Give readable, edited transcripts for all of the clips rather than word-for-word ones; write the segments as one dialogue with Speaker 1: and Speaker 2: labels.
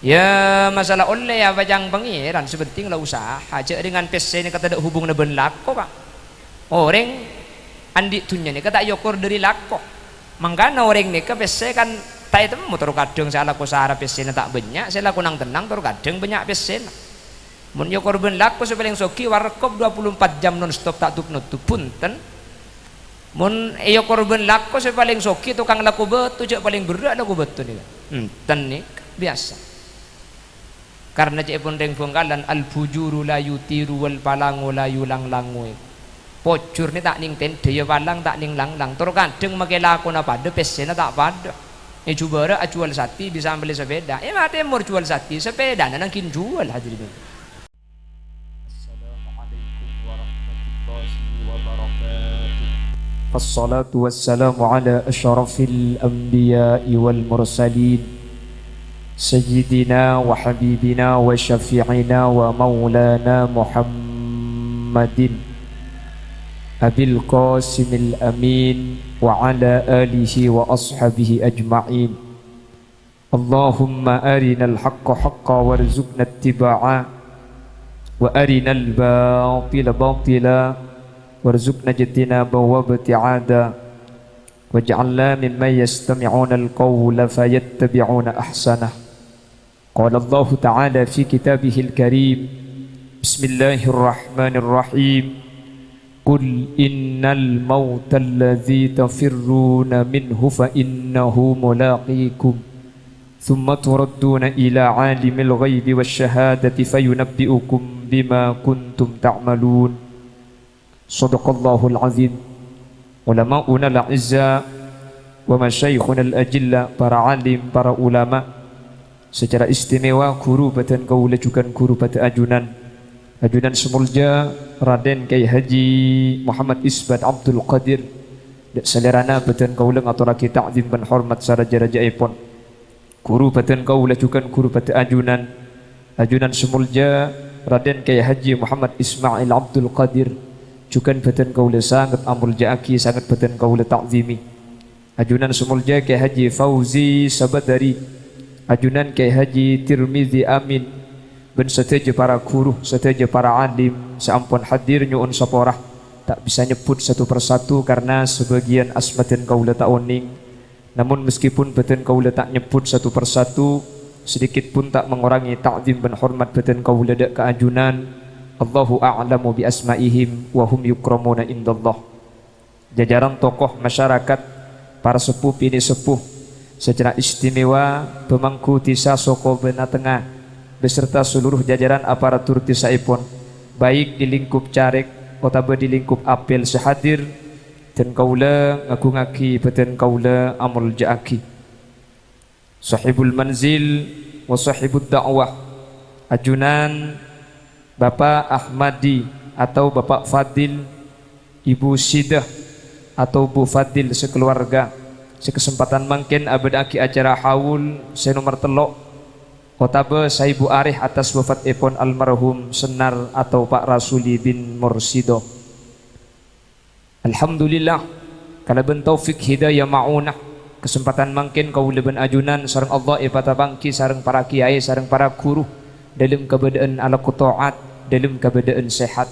Speaker 1: Ya masalah oleh ya bajang pangeran sepenting lah usaha aja dengan PC ini kata ada hubung na benlako pak orang andi tunya ni kata yokor dari lako mangkana orang ni ke PC kan tak itu motor kadang saya laku sahara PC na tak banyak saya laku nang tenang tor kadang banyak PC na mun yokor benlako sepaling soki warkop 24 jam non stop tak tutup nutup punten mun yokor benlako sepaling soki tukang laku betu je paling berat laku betu ni ten ni biasa karena cek pun deng bongkalan al fujuru la yutiru wal palangu la yulang langu pocur ni tak ning ten dia palang tak ning lang lang terus kadang make laku na pada pesena tak pada coba ada jual sati bisa beli sepeda mati mur jual sati sepeda nang kin jual hadirin. Assalamualaikum warahmatullahi wabarakatuh. Wassalatu wassalamu ala asyrafil anbiya'i wal mursalin سيدنا وحبيبنا وشفيعنا ومولانا محمد أبي القاسم الأمين وعلى آله وأصحابه أجمعين اللهم أرنا الحق حقا وارزقنا اتباعه وأرنا الباطل باطلا وارزقنا اجتنابه وابتعاده واجعلنا ممن يستمعون القول فيتبعون أحسنه قال الله تعالى في كتابه الكريم بسم الله الرحمن الرحيم قل إن الموت الذي تفرون منه فإنه ملاقيكم ثم تردون إلى عالم الغيب والشهادة فينبئكم بما كنتم تعملون صدق الله العظيم. Ulamauna al-izza wa masyayikhuna al-ajilla, para alim, para ulama secara istimewa guru batan kaula juga guru batan ajunan semulja Raden Kyai Haji Muhammad Isbat Abdul Qadir dak salerana batan kaula ngaturake ta'zim ban hormat saraja-rajaipun guru batan kaula juga guru batan ajunan semulja Raden Kyai Haji Muhammad Ismail Abdul Qadir juga batan kaula sangat amul jaaki sangat batan kaula ta'zimi ajunan semulja Kyai Haji Fauzi Sabadari ajunan Kyai Haji Tirmizi Amin ben seteja para guru seteja para alim seampun hadir nyuun saporah tak bisa nyebut satu persatu karena sebagian asmatan kaula tak oning namun meskipun batan kaula tak nyebut satu persatu sedikit pun tak mengurangi ta'zim dan hormat batan kaula dak keajunan Allahu a'lamu bi asma'ihim wa hum yukramuna indallah. Jajaran tokoh masyarakat para sepuh ini sepuh secara istimewa pemangku tisa soko Bena Tengah beserta seluruh jajaran aparatur tisaipun baik di lingkup Carek atau di lingkup Apel sehadir dan kaula ngagungaki beten kaula amul jaaki sahibul manzil wa sahibud da'wah ajunan Bapak Ahmadi atau Bapak Fadil, Ibu Sidah atau Bu Fadil sekeluarga sekesempatan mungkin abadaki acara haul senomor telok Kotabe Saibu Arih atas wafat ipun almarhum Senar atau Pak Rasuli bin Mursido. Alhamdulillah kana ben taufik hidayah maunah kesempatan mungkin kaula ben ajunan sareng Allah ipatabangki sareng para kiai sareng para guru dalam keadaan ala kutoat dalam keadaan sehat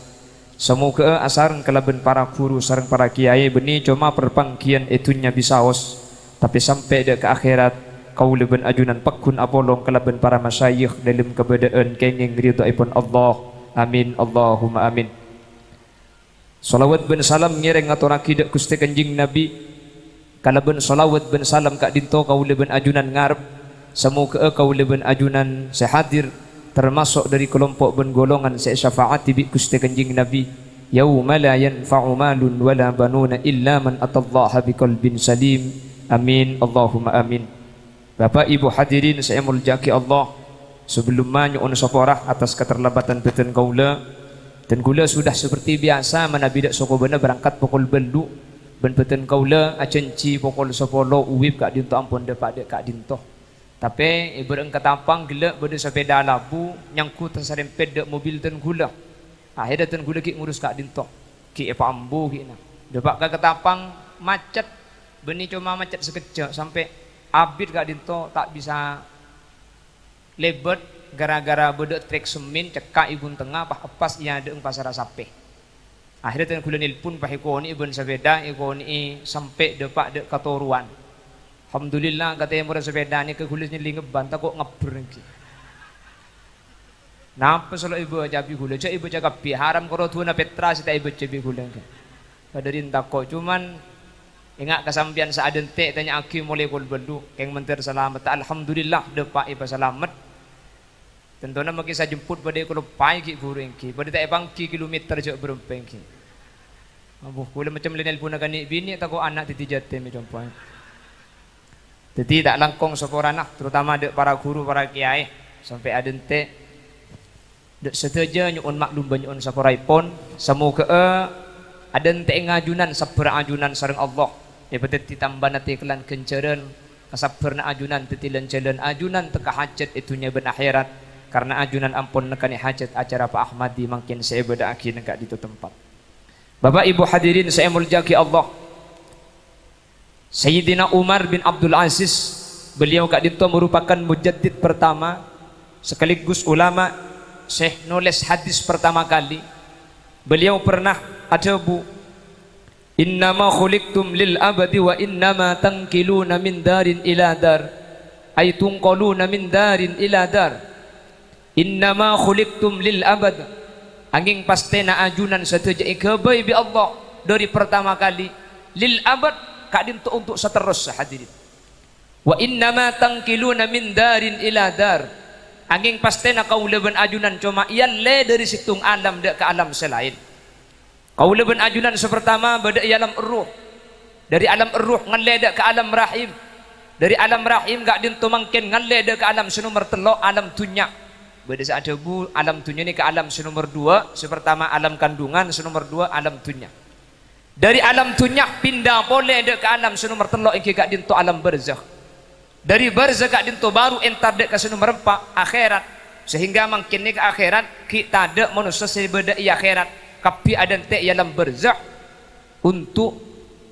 Speaker 1: semoga asareng kalaban para guru sareng para kiai beni cuma perpangkian itunya bisaos tapi sampai ke akhirat kaula ben ajunan pakun apolong kalaban para masyayikh dalam keadaan kenging ridhaipun Allah amin Allahumma amin. Salawat ben salam ngireng ngaturake dak Gusti Kanjeng Nabi kalaban salawat ben salam kak dinto kaula ben ajunan ngarep semoga kaula ben ajunan sehadir termasuk dari kelompok ben golongan syafaat bi Gusti Kanjeng Nabi yauma la yanfa'u malun wala banuna illa man atallaha biqalbin salim amin Allahumma amin. Bapak Ibu hadirin saya muljaki Allah sebelumnya nyuun saporah atas keterlambatan beten kaula dan kaula sudah seperti biasa manabi dak soko bener berangkat pukul belu ben beten kaula acenci pukul 10 uwib kak dinto ampun dapat kak dinto tapi ibu engkat tampang gelak benda sepeda labu nyangkut tersarempet dek mobil ten gula akhirnya ten gula ki ngurus kak dintok ki apa ambu ki na dapat kak ketampang macet beni cuma macet sekejap sampai abid kak dintok tak bisa lebet gara-gara bedek trek semin cekak ibun tengah pah epas ia ada pasar sape. Akhirnya dengan kuliah pun pah ikoni ibun sepeda ikoni sampai depak dek katoruan. Alhamdulillah katanya murah sepeda ni ke kuliahnya lingeban tak kok ngeber lagi. Napa solo ibu ajabi kuliah cak ibu cakap pi haram koro tuana petra sita ibu cabi kuliah. Kadarin tak kok cuman ingat kesampian saaden te tanya aki mulai kul belu keng menter selamat alhamdulillah depak iba selamat. Tentunya mungkin saya jemput pada kalau pai ki guru engki, pada tak bang ki kilometer je berapa engki. Abuh, kalau macam lenel pun akan bini tak kau anak titi jate macam apa. Jadi tak langkong seorang anak, terutama dek para guru para kiai sampai ada ente dek setuju nyuun maklum banyak seporai pon, semoga ada ente ngajunan sabar ajunan sareng Allah. Daripada ditambah nanti kelan kenceran, kasabarna ajunan tetilan jalan ajunan teka hajat itunya ben akhirat. Karena ajunan ampun nekani hajat acara Pak Ahmadi makin saya beda akhir nekak di tempat. Bapak Ibu hadirin saya muljaki Allah. Sayyidina Umar bin Abdul Aziz, beliau kak dito merupakan mujaddid pertama sekaligus ulama Syekh nulis hadis pertama kali. Beliau pernah ada bu, innama khuliqtum lil abadi wa innama tankiluna min darin ila dar, ay tunqaluna min darin ila dar. Innama khuliqtum lil abad, angin pasti na ajunan sateja ikabay bi Allah dari pertama kali lil abad kadin to untuk seterus hadirin. Wa innama tankiluna min darin ila dar, angin pasti na kaulaban ajunan cuma ialle dari situng alam dak ke alam selain. Kaulaban ajunan sepertama beda alam ruh, dari alam ruh ngalle dak ke alam rahim, dari alam rahim gak din to mangken ngalle dak ke alam senomor telo alam dunya. Beda saat bu alam dunia ini ke alam senomor dua, sepertama alam kandungan, senomor dua alam dunia. Dari alam dunia pindah boleh dek ke alam senomor telok yang kak dinto alam barzakh. Dari barzakh kak dinto baru entar dek ke senomor empat akhirat. Sehingga makin ke akhirat kita ada manusia sebeda i akhirat. Kapi ada te alam barzakh untuk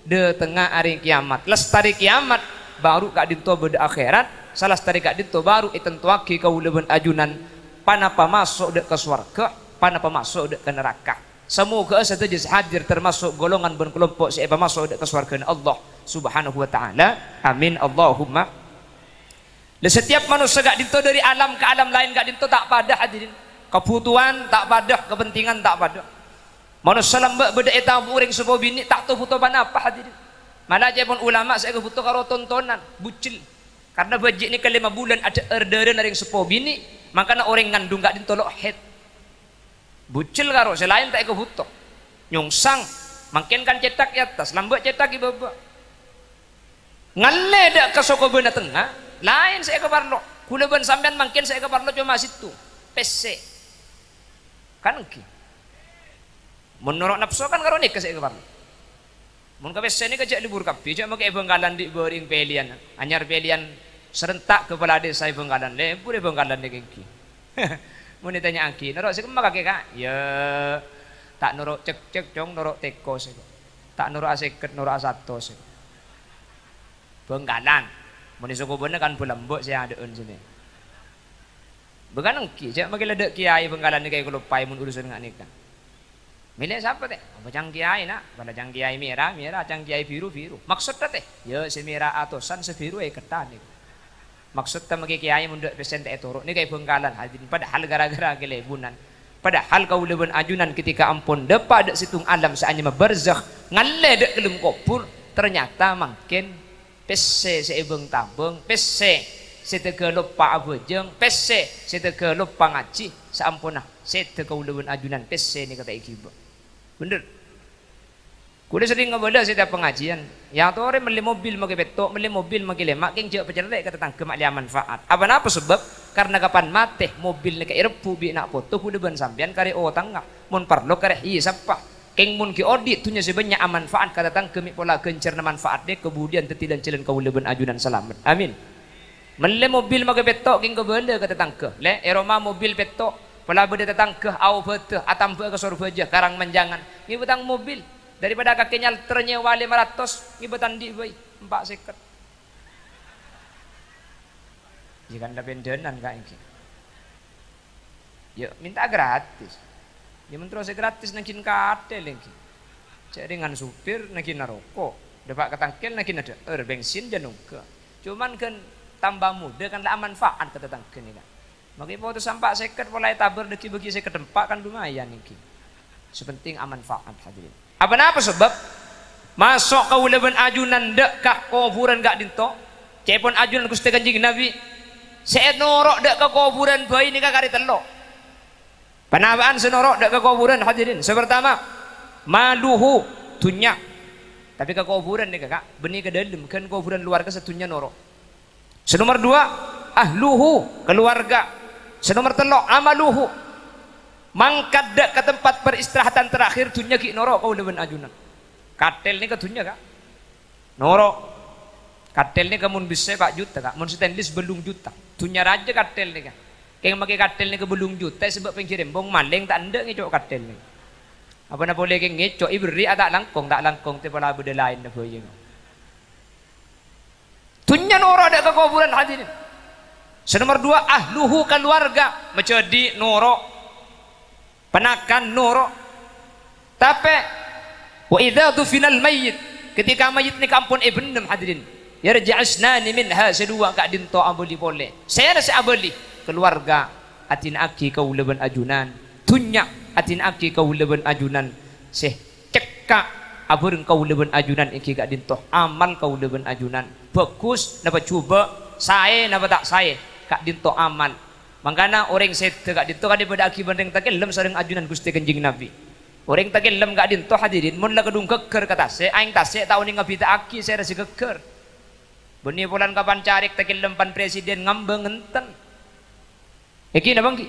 Speaker 1: de tengah hari kiamat. Lestari kiamat baru kak dinto beda akhirat. Salah lestari kak dinto baru itentuaki kau leben ajunan. Panapa masuk dek ke surga, panapa masuk dek ke neraka. Semoga saja hadir termasuk golongan dan kelompok siapa masuk dek ke surga Allah Subhanahu wa taala. Amin Allahumma. Dan setiap manusia gak dinto dari alam ke alam lain gak dinto tak pada hadirin. Kebutuhan tak pada, kepentingan tak pada. Manusia lambak beda etabu ring sebuah bini tak tahu butuh apa hadirin. Malah aja pun ulama saya butuh karo tontonan, bucil. Karena bajik ni ke 5 bulan ada orderan ring sebuah bini. Makanya orang ngandung gak dintolok head bucil karo selain tak kebutuh nyongsang makin kan cetak di atas lambat cetak di bawah ngalle dak ke soko benda tengah lain saya ke parlo kula ben sampean makin saya ke parlo cuma situ PC kan ki menurut nafsu kan karo nik saya ke parlo mun ka PC ni kejak libur kapi cak make Bengkalan di boring pelian anyar pelian serentak kepala desa Bengkalan lempur Bengkalan dengki. Mau ditanya aki, norok sih kemak kak? Ya, tak norok cek cong norok teko sih, tak norok aseket norok asato sih. Bengkalan, mau disuku bener kan belembok saya ada sini. Bukan engki, cak makin ledek kiai Bengkalan ni kayak kalau pai mun urusan nggak nikah. Milih siapa teh? Apa cang kiai nak? Pada cang kiai merah, cang kiai biru. Maksudnya teh? Ya si merah atosan si biru ketan nih. Maksud ta magi kiai mundak pesen tak turuk ni kayak Bengkalan hadirin padahal gara-gara gelebunan padahal kau leben ajunan ketika ampun depa dek situng alam saanya barzakh ngalle dek kelem kopur ternyata makin pese seibeng tabeng pese setege lupa abejeng pese setege lupa ngaji saampunah setege kau leben ajunan pese ni kata ikiba bener kuda sering ngobrol setiap pengajian yang tu orang beli mobil magi betok beli mobil magi lemak king jauh pecerlek kata tang kemak manfaat apa sebab karena kapan mate mobil ni kayak repu bi nak foto kuda ban sampean kare o tangga mun parlo kare iya sapa king mun ki audit tunya sebanyak manfaat kata tang kemik pola gencer na manfaat dia kemudian tetidan celen kau leben ajunan selamat amin beli mobil magi betok king kebele kata tang ke le eroma mobil betok pola bede tetang ke au bete atam ke surga aja karang menjangan ni betang mobil daripada kakinya ternyewa 500 ngibetan di bayi 4 seket jika anda bendenan kak ini Ya minta gratis. Ya mentero gratis nangkin katel lagi. Jadi dengan supir nangkin rokok. Dapat ketangkel nangkin ada bensin dan nuka. Cuman kan tambah muda kan lah manfaat kata tangkel ni kan. Maka ibu tu sampai seket mulai tabar deki bagi saya kedempak kan lumayan niki. Sepenting aman faat hadirin. Apa sebab masuk kau leban ajunan dek kak kuburan gak dinto. Cepon ajunan Gusti Kanjeng Nabi. Saya norok dek ke kuburan bayi ni kari telok. Penabaan senorok dek ke kuburan hadirin. Sepertama maluhu tunya. Tapi ke kuburan ni kakak benih ke dalam kan kuburan luar ke setunya norok. Senomor dua ahluhu keluarga. Senomor telok amaluhu mangkat dek ke tempat peristirahatan terakhir tunya ki norok kau leban ajunan. Katel ni ke tunya kak norok. Katel ni kamun bisa pak juta kak. Mun stainless belum juta. Tunya raja katel ni kak. Kaya makai katel ni ke belum juta sebab pengkirim bong maling tak anda ngicok katel ni. Apa nak boleh keng ngicok iberi tak langkong tu pala benda lain nak boleh. Tunya norok ada ke kuburan hadirin. Senomor dua ahluhu keluarga menjadi norok. Penakan norok. Tapi wa idza dufinal mayyit ketika mayit ni kampun benem hadirin. Yarja'asnani minha sedua kak dinto aboli boleh. Saya rasa aboli keluarga atin aki kau leban ajunan tunyak atin aki kau leban ajunan seh cekak abureng kau leban ajunan iki gak dintoh amal kau leban ajunan bagus napa cuba saya napa tak saya kak dintoh amal mangkana orang sete kak dintoh kan daripada aki bandeng takelem sareng ajunan Gusti Kanjeng Nabi orang takelem gak dintoh hadirin mun la kedung keker kata saya aing tasik tahu ni ngabita aki saya rasa keker benih bulan kapan carik takelem pan presiden ngambeng enten. Iki na bangki.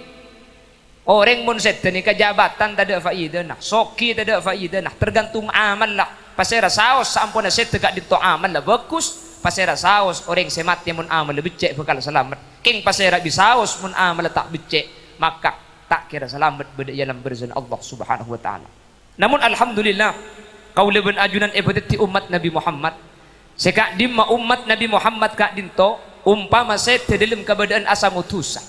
Speaker 1: Orang mun set ni kejabatan tak ada faedah nah. Soki tak ada faedah nah. Tergantung amal lah. Pasera saos sampun set gak dito amal lah bagus. Pasera saos orang semat mun amal becek bakal selamat. King pasera bisaos mun amal tak becek maka tak kira selamat beda dalam berzan Allah Subhanahu wa taala. Namun alhamdulillah kau leben ajunan ibadati umat Nabi Muhammad. Sekak dimma umat Nabi Muhammad kak dinto umpama set dalam keadaan asa mutusa.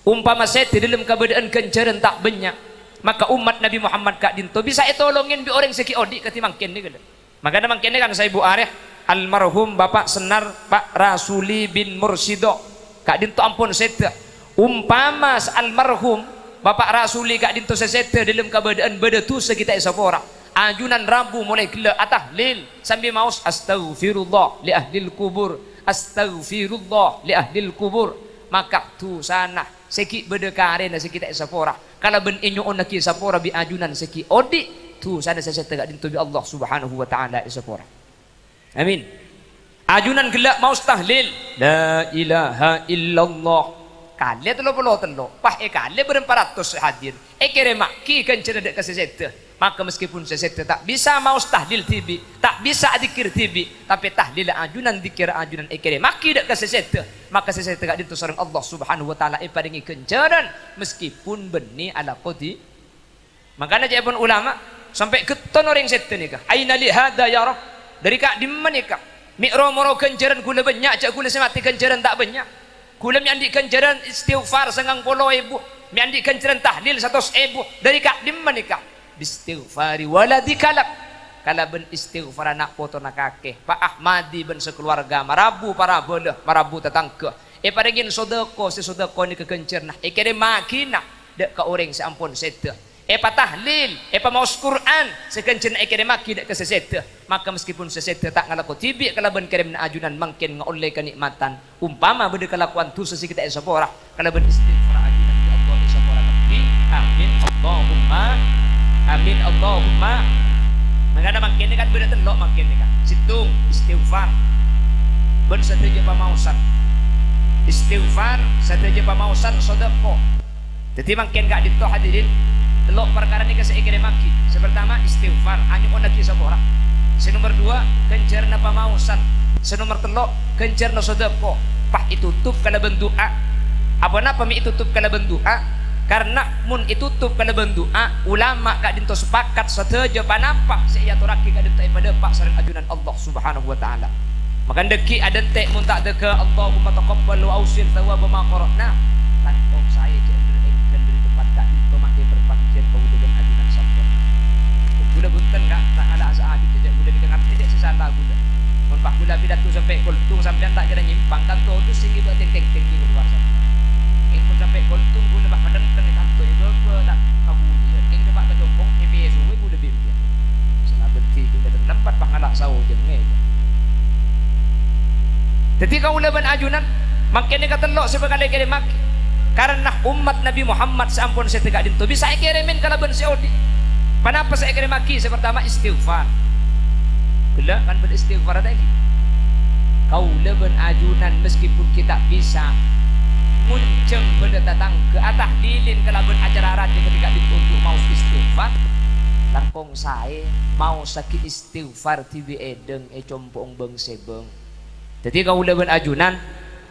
Speaker 1: Umpama saya di dalam keadaan kencaran tak banyak maka umat Nabi Muhammad kak dinto bisa tolongin bi orang seki odik ketimangkin ni kan maka mangkin ni kan saya Bu Arif almarhum Bapak Senar Pak Rasuli bin Mursido kak dinto ampun seta umpama almarhum Bapak Rasuli kak dinto seta dalam keadaan bedatu sekita isapora ajunan Rabu mulai gila atahlil sambil maus astaghfirullah li ahlil kubur astaghfirullah li ahlil kubur maka tu sana seki berdekare na seki tak sapora kalau ben inyo on laki sapora bi ajunan seki odi tu sana saya tegak dintu bi Allah Subhanahu wa taala sapora amin ajunan gelak mau tahlil la ilaha illallah kali telo pah kali ber 400 hadir kere maki kan cerdak kasesete maka meskipun sesete tak bisa mau tahlil tibi tak bisa zikir tibi tapi tahlil ajunan zikir ajunan kere maki dak kasesete maka sesete gak dintu sareng Allah Subhanahu wa taala paringi kencaran meskipun benih ala qodi makanya jabun ulama sampai keton orang sete nikah aina li hada ya rab dari kak dimman nikah mikro moro kencaran gula banyak cak gula semati kencaran tak banyak gula miandi kencaran istighfar 90.000 miandi kencaran tahlil 100.000 dari kak dimman nikah bistighfari waladikalak kala ben istighfar anak foto nak kakek Pak Ahmadi ben sekeluarga marabu para bodoh marabu tetangga paragin sodako si sodako ni kekencer nah kere makina dek ka orang seampun sete patahlil pamaus Quran sekencer kere maki dek kesesete maka meskipun sesete tak ngalako tibi kala ben kerem na ajunan mangkin ngaoleh kenikmatan umpama bede kelakuan tu sesi kita esapora kala ben istighfar ajunan di Allah esapora tapi amin Allahumma amin Allahumma makanya makin ni kan beda telok makin ni kan situng istighfar bersetuju pamausan istighfar setuju pamausan sodako jadi makin gak dito hadirin telok perkara ni kasi ikire maki sepertama istighfar anyu on lagi sapora senomor dua kencer na pamausan senomor telok kencer na sodako pah itutup kala bendoa apa napa mi itutup kala bendoa karena mun itutup kala bendoa ulama kak dinto sepakat setuju panapa saya turaki kak dinto pada pak sareng ajunan Allah Subhanahu wa taala maka deki ada tek mun tak deka Allahumma taqabbal wa ausil thawab ma qara'na langkung saya jadi engken dari tempat kak kaula ban ajunan makin katelok sebekali kali mak karena umat Nabi Muhammad sampun saya tegak dinto bisa kirimin kalaban Saudi. Kenapa saya kirim maki? Pertama istighfar. Gila kan beristighfar lagi. Kaula ban ajunan meskipun kita bisa munceng pada datang ke atas lilin kalaban acara radio ketika dituntut mau istighfar langkong saya mau sakit istighfar tibi edeng compong beng sebeng. Jadi kaula ban ajunan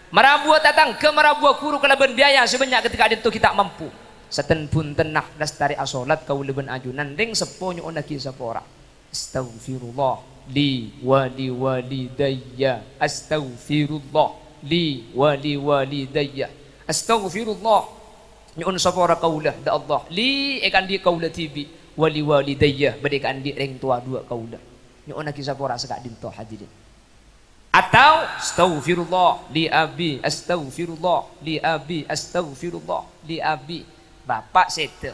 Speaker 1: marabua datang ke marabua kuru kalaban biaya sebanyak ketika itu kita mampu seten pun tenah lestari asolat kaula ban ajunan ring seponyo onaki sapora astaghfirullah li wali walidayya astaghfirullah li wali walidayya astaghfirullah nyun sapora kaula da Allah li ekan di kaula tibi wali walidayya badekan di ring tua dua kaula nyun onaki sapora sekak dinto hadirin. Atau astaghfirullah li abi astaghfirullah li abi astaghfirullah li abi bapak sete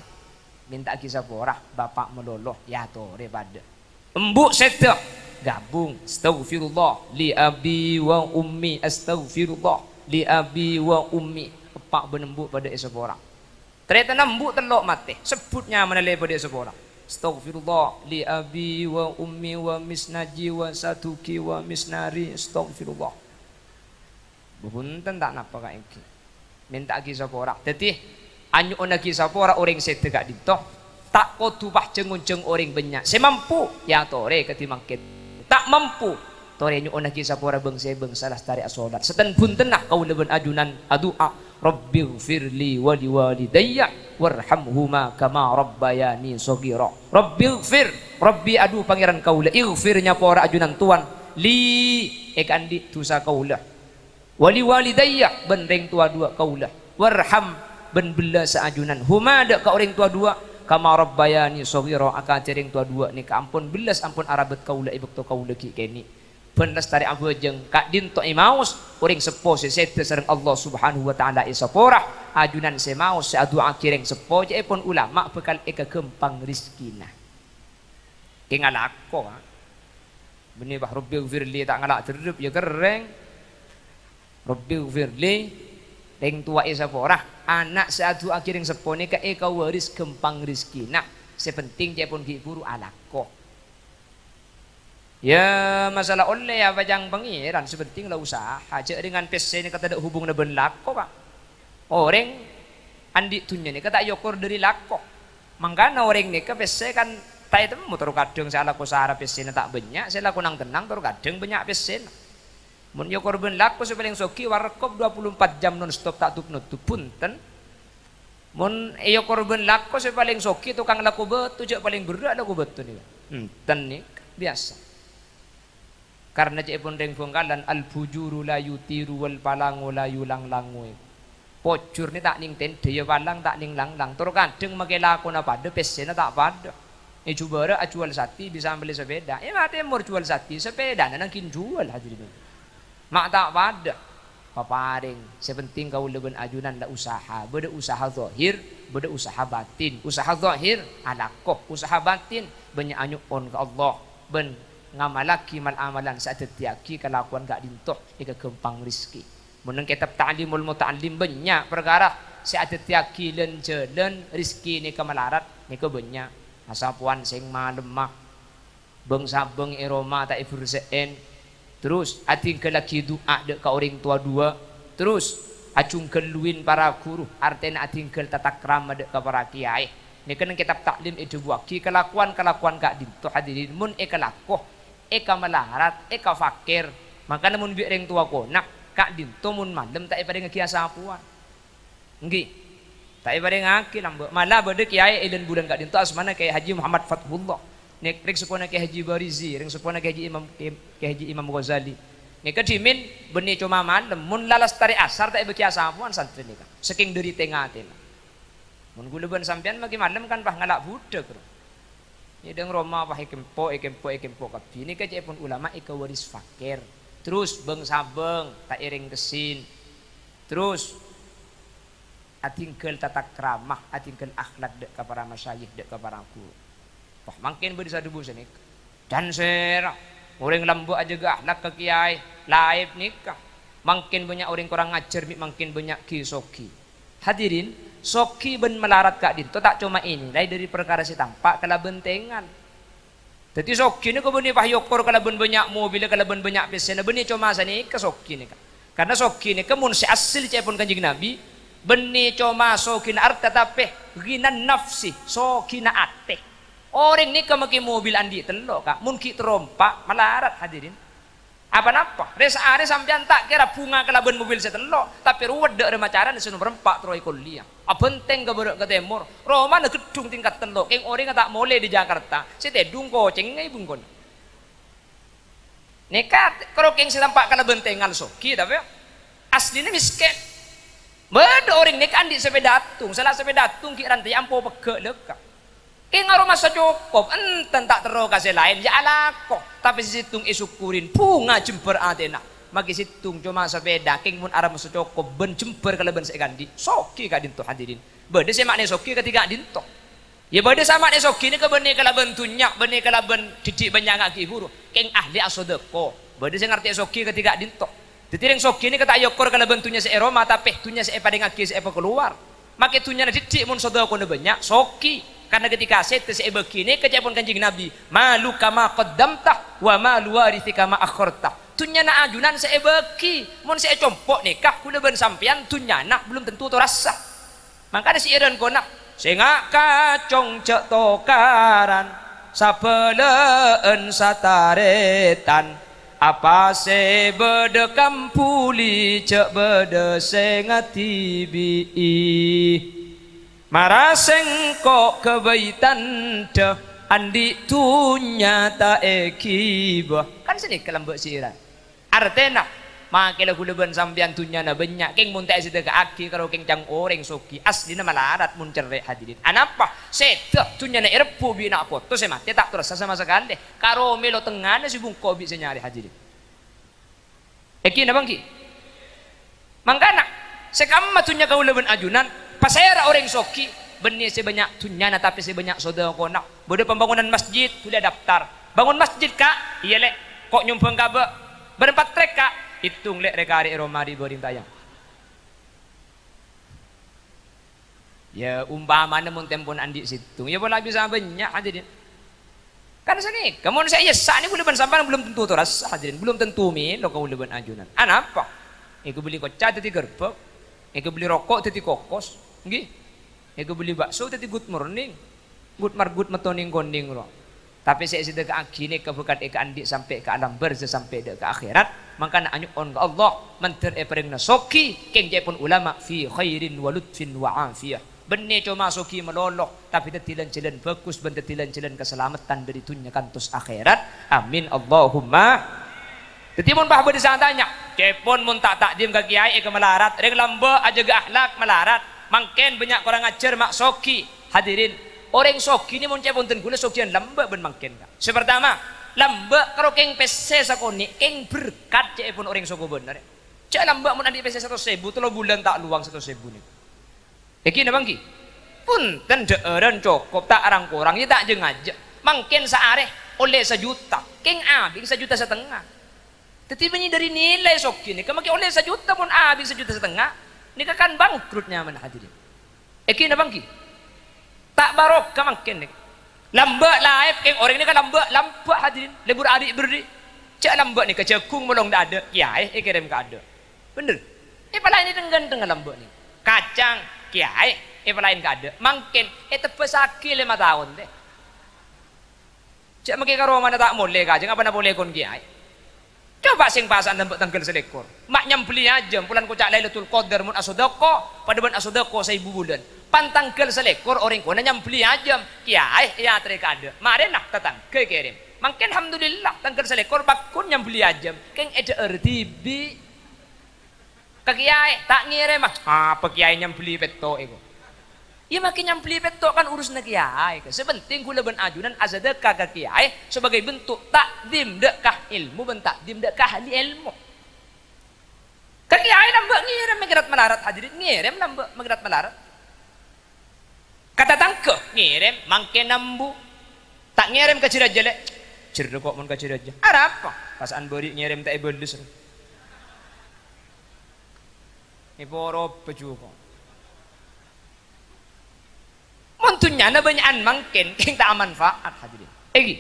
Speaker 1: minta kisah porah bapak meloloh ya tore pada embuk sete gabung astaghfirullah li abi wa ummi astaghfirullah li abi wa ummi epak benembuk pada esapora ternyata nembuk telok mati sebutnya menelai pada esapora astaghfirullah li abi wa ummi wa misnaji wa satuki wa misnari astaghfirullah buhunten tak napa kayak iki minta kisah porah jadi anyu ona kisah porah orang setegak dito tak kotu pah cengun-ceng orang banyak semampu ya tore ketimang ket tak mampu tore nyu ona kisah porah bangsa lastari asolat seten pun tenah kau leben ajunan adua Rabbighfirli wa liwalidayya warhamhuma kama rabbayani shaghira. Rabbighfir, Rabbi adu pangeran kaula, ighfirnya para ajunan tuan li ekandi tusa kaula. Wali walidayya benreng tua dua kaula. Warham ben bela saajunan huma ada ka orang tua dua kama rabbayani shaghira akan cering tua dua ni ka ampun belas ampun arabet kaula ibuk to kaula ki keni. Ben lestari abujeng kak dinto imaus orang sepo sesete sareng Allah Subhanahu wa taala isapora ajunan semaus adu akireng sepo je pun ulama bekal eka gempang rizkina ke ngalako beni bah Rabbighfirli tak ngalak terep ya kereng Rabbighfirli ring tua isapora anak seadu akireng sepo ni ka eka waris gempang rizkina sepenting je pun ki buru alako. Ya masalah oleh ya bajang pangeran sepenting lah usaha aja dengan PC ini kata ada hubung na ben lako pak orang andi tunya ni kata yokor dari lako mangkana orang ni ke PC kan tak itu motor kadang saya laku sahara PC na tak banyak saya laku nang tenang tor kadang banyak PC na mun yokor ben lako sepaling soki warkop 24 jam non stop tak tutup nutup punten mun yokor ben lako sepaling soki tukang laku betu je paling berat laku betu ni ten ni biasa. Karena cek pun reng bongkalan al bujuru la yutiru wal palangu la yulang langu pocur ni tak ning tende ya palang tak ning lang lang tur kadang make laku na pada pesena tak pada jubara jual sati bisa beli sepeda mate mur jual sati sepeda nang kin jual hadirin mak tak pada paparing sepenting kau leben ajunan la usaha beda usaha zahir beda usaha batin usaha zahir alakoh usaha batin banyak anyuk on ke Allah ben ngamalaki mal amalan saat tiaki kelakuan gak dintoh ika gempang rizki meneng kitab ta'limul muta'allim banyak perkara saat tiaki len jalan rizki ni kemalarat ni ke banyak asapuan sing malemah beng sabeng eroma tak ifursein terus ating kelaki doa dek ka orang tua dua terus acung keluin para guru artinya ating kel tata krama dek ka para kiai ni keneng kitab taklim itu buaki kelakuan gak dintoh hadirin mun ekalakoh eka melarat, eka fakir, maka namun biar yang tua konak, kak dinto mun malam tak ibadah ngekiasa apuan, nggih, tak ibadah ngaki lambe, malah bade kiai eden bulan kak dinto asmana kayak Haji Muhammad Fathullah, nek rek sepona kayak Haji Barizi, rek sepona kayak Haji Imam Ghazali, nek kedimin benih cuma malam, mun lalas tari asar tak ibadah kiasa apuan santri nika, saking dari tengah tena, mun gula sampean magi malam kan pah ngalak budak bro. Ini deng Roma apa ikempo kapi ini kaca pun ulama ika waris fakir terus beng sabeng tak iring kesin terus atingkel tata kramah atingkel akhlak dek ka para masyayikh dek ka para guru wah mungkin beri satu busan nik dan serah orang lambu aja gak akhlak ke kiai laib nikah
Speaker 2: Makin banyak orang kurang ngajar, makin banyak ki soki. Hadirin, soki ben melarat kak dinto tak cuma ini, lain dari perkara si tampak kala bentengan. Jadi soki ni kau beni pahyokor kala ben banyak mobil, kala ben banyak pesen, beni cuma sani ke soki ni kak. Karena soki ni kemun si asli cepon kanjeng Nabi, beni cuma soki na arta tapi gina nafsi, soki na ate. Orang ni kemaki mobil andi telok kak, mungkin terompak melarat hadirin. Apa-apa, res are sampean tak kira bunga kelaban mobil setelok, tapi ruwet dek remacaran di sunu berempat troy kuliah. Abenteng ke berek ke timur, Roma na gedung tingkat telok, yang orang tak boleh di Jakarta, si tedung koceng ngai bungkon. Nekat, kalau keng si tampak kelaban tengal soki, tapi aslinya miskin. Beda orang nekat di sepedatung, salah sepedatung ki rantai ampo pegek lekak. Kaya nga masa cukup, enten tak terlalu kasih lain, ya alako. Tapi situng isukurin, bunga jemper atena. Magi situng cuma sepeda, keng mun arah masa cukup, ben jemper kalaban saya gandi. Soki ka dinto hadirin. Beda saya makna soki ketika dinto. Ya beda sama makna soki ni kebeni kalaban tunyak, beni kalaban didik banyak ki guru. Keng ahli asodeko. Beda saya ngerti soki ketika dinto. Ditiring soki ni kata yokor kalaban tunya se Roma, tapi tunya se pada ngaki se keluar. Maki tunya na didik mun sodeko na banyak, soki. Karena ketika saya begini kejapun kanjeng Nabi, malu kama qaddamtah wa malu warithi kama akhortah. Tunya na ajunan saya beki, mun saya compok nikah kula ben sampean tunya nak belum tentu to rasa. Maka si iran konak, sengak kacong cek tokaran, sapeleen sataretan, apa se bede kampuli cek bede sengati bi. Maraseng kok kebaitan dah andi tunya ta ekibah kan sini kelambak siran artena makela kulaban sampean tunya na banyak keng mun tak sida ka aki karo keng cang oreng soki asli na malarat mun cerek hadirin anapa sedak tunya na irpu bina foto se mate tak terasa sama sekali karo melo tengane si bungko bisa nyari hadirin eki na bangki mangkana sekamma tunya kaulaban ajunan pasera orang soki benih sebanyak tunyana tapi sebanyak saudara konak bodoh pembangunan masjid sudah daftar bangun masjid kak iya lek kok nyumpeng kabe berempat trek kak hitung lek rekari Roma di boring tayang ya umpamanya mun tempon andi situng ya boleh bisa banyak hadirin kan sini kamu saya ya saat ini boleh sampai belum tentu toras hadirin belum tentu mi lo kau leban ajunan apa aku beli kocak tadi gerbek aku beli rokok tadi kokos nggih ego beli bakso tadi good morning good metoning konding ro tapi saya sudah ke agine ke bukan ke andi sampai ke alam barzah sampai ke akhirat maka na anyuk on ke Allah menter epereng soki keng pun ulama fi khairin wa lutfin wa afiyah benne cuma soki melolok tapi tetilan jalan bagus ben tetilan jalan keselamatan dari dunia kantos akhirat amin Allahumma. Jadi mun bah bade tanya cepon mun tak takdim ke kiai ke melarat rek lamba aja ke akhlak melarat mangken banyak orang ngajar mak soki hadirin orang soki ni mun cepon ten gula sokian lamba ben mangken ka sepertama lamba karo keng pese sakoni keng berkat cepon orang soko bener cek lamba mun andi pese 100.000 telo bulan tak luang 100.000 ni iki na bangki punten deeren cukup tak arang kurang ya tak jeung aja mangken saare oleh 1 juta keng abing 1,5 juta tetapi dari nilai soki ni kemaki oleh 1 juta pun abing 1,5 juta ini kan bangkrutnya mana hadirin eki na bangki tak barok ka mangken nek lamba laib keng orang ini kan lamba hadirin lebur adik berdi cak lamba ni kecekung molong dak ada kiai kirim ka ada bener pala ini dengan lamba ni kacang kiai pala ini ka ada mangken tebes aki 5 tahun deh cak maki karo mana tak boleh ka jangan apa boleh kon kiai coba sing pasan dan tanggal selekor mak nyambeli aja bulan kocak Lailatul Qadar mun asodako pada bulan asodako 1000 bulan pantanggal selekor orang kona nyambeli aja kiai ya treka ada mare nak tetangga kirim mungkin alhamdulillah tanggal selekor bakun nyambeli aja keng ada RTB ke kiai tak ngirim apa kiai nyambeli peto ego ya makin nyambeli peto kan urus na kiai sepenting kula ben ajunan azadaka ka kiai sebagai bentuk takdim dekah ilmu ben takdim dekah ahli ilmu ka kiai nambah ngirim megerat melarat hadirin ngirim nambah megerat melarat kata tangke ngirim mangke nambu tak ngirim ke Ciraja lek cerdo kok mun ke Ciraja ada apa pasaan beri ngirim tak ibelus Ni poro pejuko. Muntunya na banyakan mangkin king tak manfaat hadirin. Egi.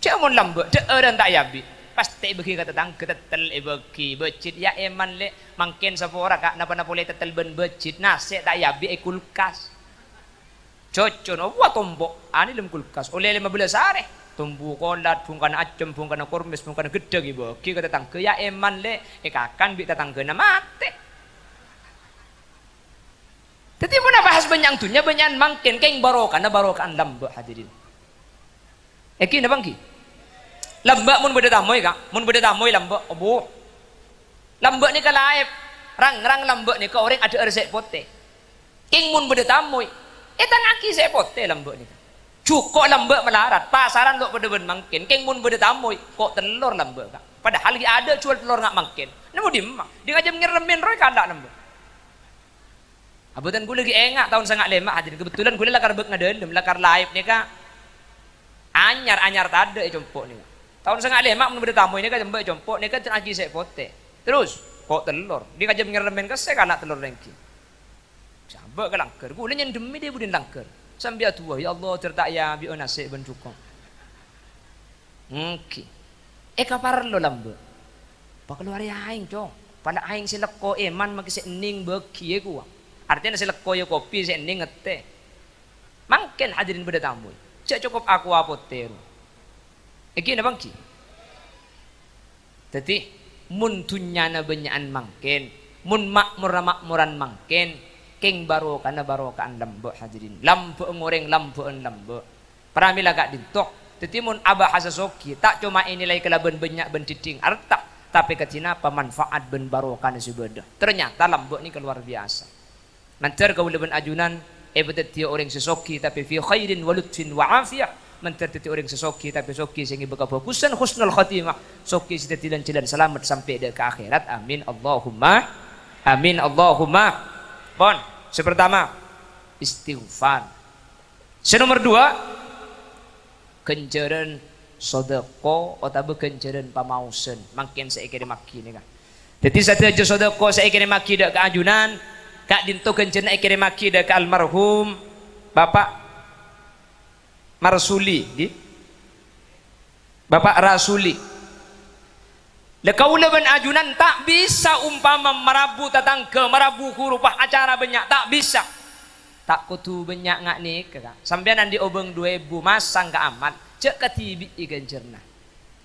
Speaker 2: Cak mun lambe, de orang tak yabi. Pasti bagi kata tang ketetel bagi becit ya eman le mangkin sapora kak napa boleh tetel ben becit nasi tak yabi kulkas. Cocok no wa tombok ani lem kulkas oleh 15 hari. Tumbuh kolat, bungkana acem, bungkana kormes, bungkana gedeg ibu. Ki kata tang ke ya eman le kakan bi tatang ke na mate. Tetapi mana bahas banyak tunya banyak mangkin keng barokan lambe hadirin. Eki na bangki. Lambe mun beda tamoy kak, mun beda tamoy lambe obo. Lambe ni kalaip, rang lambe ni ka orang ada resep pote. King mun beda tamoy, etan aki resep pote lambe ni. Cukup lambe melarat, pasaran lo pada ben mangkin. King mun beda tamoy, kok telur lambe kak. Padahal lagi ada jual telur ngak mangkin. Nemu dimang, dia ngajam ngeremin roy kada lambe. Abutan gue lagi engak tahun sangat lemak hadirin. Kebetulan gue lakar bek ngadelem, lakar live ni kak. Anyar tade compok ni. Tahun sangat lemak mun beda tamu ini kan jembek compok ni kan lagi sek pote. Terus kok telur. Dia kajam ngeremen ke sek anak telur lengki. Jambek ke langker. Gue nyen demi dia budin langker. Sambil tua ya Allah tertak ya bi nasi ben cukup. Oke. Kapar lo lambe. Pak keluar ya aing cong. Pada aing sileko eman maki sek ning beki ku. Artinya sileko yo kopi sek ning ngete. Mangken hadirin beda tamu. Cek cukup aku apoteru. Eki na bangki. Jadi mun tunyana banyakan mangken, mun makmuran mangken, keng barokan lambe hadirin. Lambe ngoreng lambe. Pramila gak dintok. Jadi mun abah hasasoki tak cuma inilai kelaban banyak ben titing arta, tapi ketina pemanfaat ben barokan sebeda. Ternyata lambe ni keluar biasa. Mantar kau leben ajunan betul orang sesoki tapi fi khairin wa lutfin wa afiyah. Mentertiti orang sesoki tapi soki sehingga berkefokusan husnul khatimah soki sita tilan cilan selamat sampai ke akhirat amin Allahumma pon sepertama istighfar senomor 2 kenceran sodako atau kenceran pamausen makin saya kira maki ni kan jadi satu aja sodako saya kira maki dak keajunan kak dinto kenceran saya kira maki dak ke almarhum Bapak Marsuli, Bapak Rasuli. Lekau leben ajunan tak bisa umpama merabu tatangke, merabu kurupah acara banyak tak bisa. Tak kutu banyak ngak nih kakak. Sampian di obeng 2000 masang ke amat, cek ketibi ikan cerna.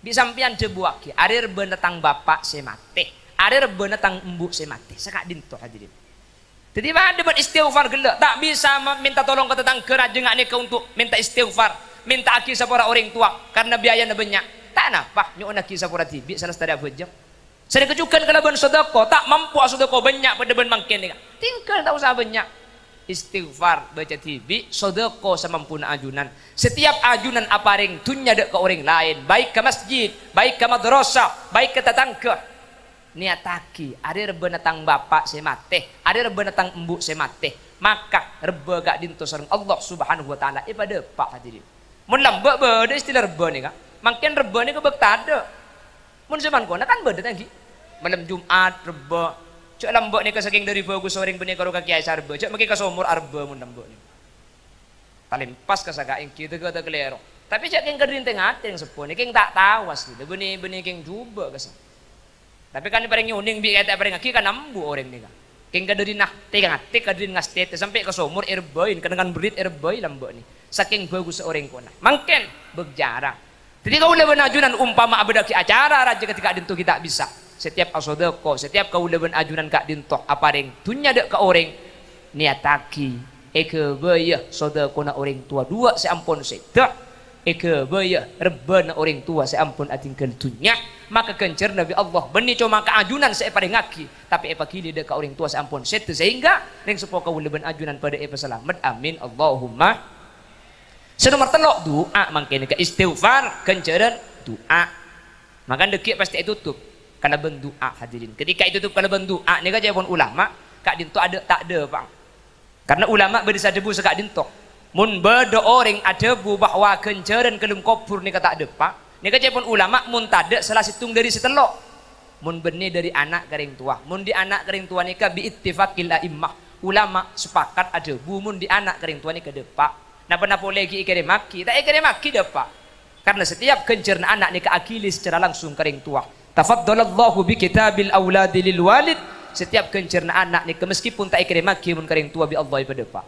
Speaker 2: Di sampian cebuaki, arir benetang bapak semate, arir benetang embu semate. Sekak dinto hadirin. Jadi ada buat istighfar gelak tak bisa minta tolong ke tetangga rajengak ni ke untuk minta istighfar minta aki sapora orang tua karena biaya banyak tak napa nyok aki sapora tibi salah tadi apa saya kejukan kalau ben sedekah tak mampu sedekah banyak pada ben mangkin ni tinggal tak usah banyak istighfar baca tibi sedekah semampuna ajunan setiap ajunan aparing tunya dek ke orang lain baik ke masjid baik ke madrasah baik ke tetangga niataki ada benetang bapak semate ada benetang embu semate maka reba gak dinto sareng Allah subhanahu wa ta'ala pada pak hadirin mun lambe beda istilah reba ni kak makin reba ni kebek tada mun zaman kona kan beda lagi malam Jumat reba cok lambe ni saking dari bagus orang benih karo kaki aisar reba cok makin kasomur arba mun lambe ni talimpas kasagaing kita kata kelero tapi cok keng kedrin tengah yang sepuluh ni keng tak tawas gitu benih keng juba kasar tapi kan paling nyuning bi kata paling aki kan nambu orang ni kan king kaderin nah tegang atik kaderin ngastet sampai ke sumur erbain dengan berit erbain lambo ni saking bagus orang kona mangken berjarang jadi kau leben ajunan umpama abadaki acara raja ketika dinto kita bisa setiap asodeko setiap kau leben ajunan kak dinto apa ring tunya dek ke orang niataki eke bayah sodeko na orang tua dua seampun sedak eke bayah rebana orang tua seampun atingkel tunya maka kencer Nabi Allah benih cuma keajunan saya pada ngaki tapi apa kili dek orang tua seampun set sehingga ring supaya kau leben ajunan pada apa selamat amin Allahumma senomor telok doa mangkene ke istighfar kenceran doa maka dekik pasti tutup kalau bendoa hadirin ketika itu tutup kalau bendoa ni kan pun ulama kak dinto ada tak ada bang karena ulama berdisa debu sekak dinto mun beda orang ada bu bahwa kenceran kelum kopur ni kata ada pak ni kan pun ulama mun tade salah situng dari setelok mun benih dari anak kering tua. Mun di anak kering tua nikah bi ittifaqil a'immah. Ulama sepakat ada bumun di anak kering tua nikah depak. Napa lagi ikere maki, tak ikere maki depak. Karena setiap kencerna anak nikah akili secara langsung kering tua. Tafaddalallahu bi kitabil auladi lil walid. Setiap kencerna anak nikah meskipun tak ikere maki mun kering tua bi Allah ipa depak.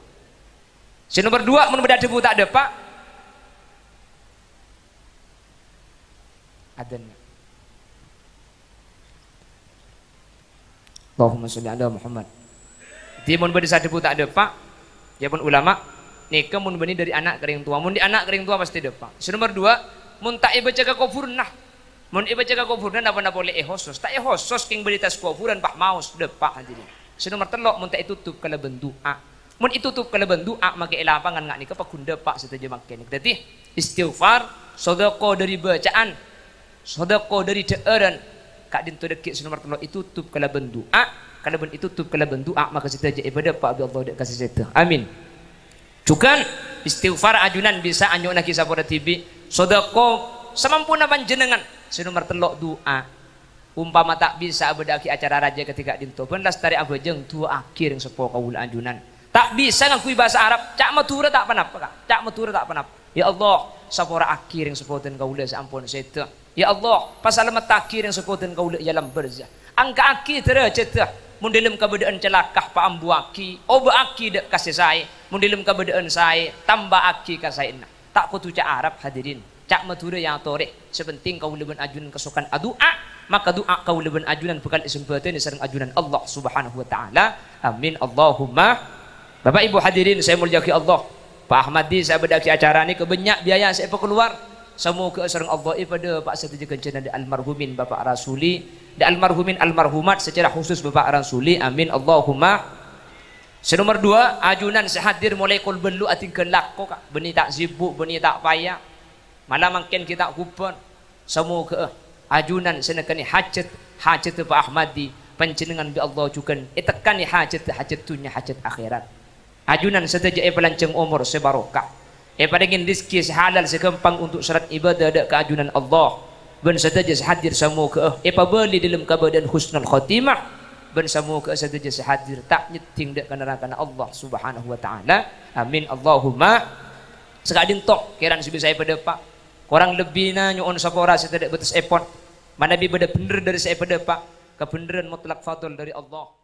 Speaker 2: Si nomor 2 mun beda debu tak depak. Adanya. Allahumma sholli ala Muhammad. Dia mun beda debu tak depak. Ya pun ulama nikah mun beni dari anak kering tua. Mun di anak kering tua pasti depak. Si nomor 2 mun tak iba jaga kufurnah. Mun iba jaga kufurnah napa boleh hosos. Tak hosos king beritas kufuran pak maus depak hadirin. Si nomor 3 mun tak tutup kala bendoa. Mun itutup kala bendoa make lapangan ngak nikah pakun depak setuju makin. Berarti istighfar, sedekah dari bacaan, sedekah dari deeran. Kak dintu dekik si nomor 3 itutup kala bendoa. Kalau ben itutup kala bendoa maka kita je ibadah pak Allah dak kasih setu. Amin. Cukan istighfar ajunan bisa anyuna kisah pada TV sedekah semampuna panjenengan si nomor 3 doa umpama tak bisa bedaki acara raja ketika dinto ben lastari abajeng dua akhir yang sepo kaula ajunan tak bisa ngakui bahasa Arab cak matura tak panapa kak cak matura tak panapa ya Allah sapora akhir yang sepoten kaula sampun setu ya Allah pasal matakhir yang sepoten kaula yalam berzah angka akhir derajat mun dalam keberadaan celakah pa ambuaki oba aki dek kasih saya mun dalam keberadaan saya tambah aki kasih tak kutu cak Arab hadirin cak matura yang torek sepenting kau leben ajunan kesukaan doa maka doa kau leben ajunan bukan kesempatan sareng ajunan Allah subhanahu wa ta'ala amin Allahumma. Bapak ibu hadirin saya mulyaki Allah Pak Ahmadi saya bedaki acara ini kebanyak biaya saya keluar semua ke sareng Allah pada Pak setuju kencana di almarhumin Bapak Rasuli di almarhumin almarhumat secara khusus Bapak Rasuli amin Allahumma. Senomor 2 ajunan sehadir mulai kul belu ating kelak kok beni tak sibuk beni tak payah malah makin kita kupon semua ke ajunan senekani hajat Pak Ahmadi panjenengan bi Allah juga tekani hajat dunia hajat akhirat ajunan seteja pelanceng umur sebarokah pada ingin rizki sehalal sekempang untuk syarat ibadah ada keajunan Allah ben seteja sehadir semua ke beli dalam keadaan husnul khotimah ben semua ke seteja sehadir tak nyeting dak kana Allah subhanahu wa ta'ala amin Allahumma. Sekadin tok kiran subi saya pada pak kurang lebih na nyuon sapora setedak betus epon mana bi beda bener dari saya pada pak kebenaran mutlak fadl dari Allah.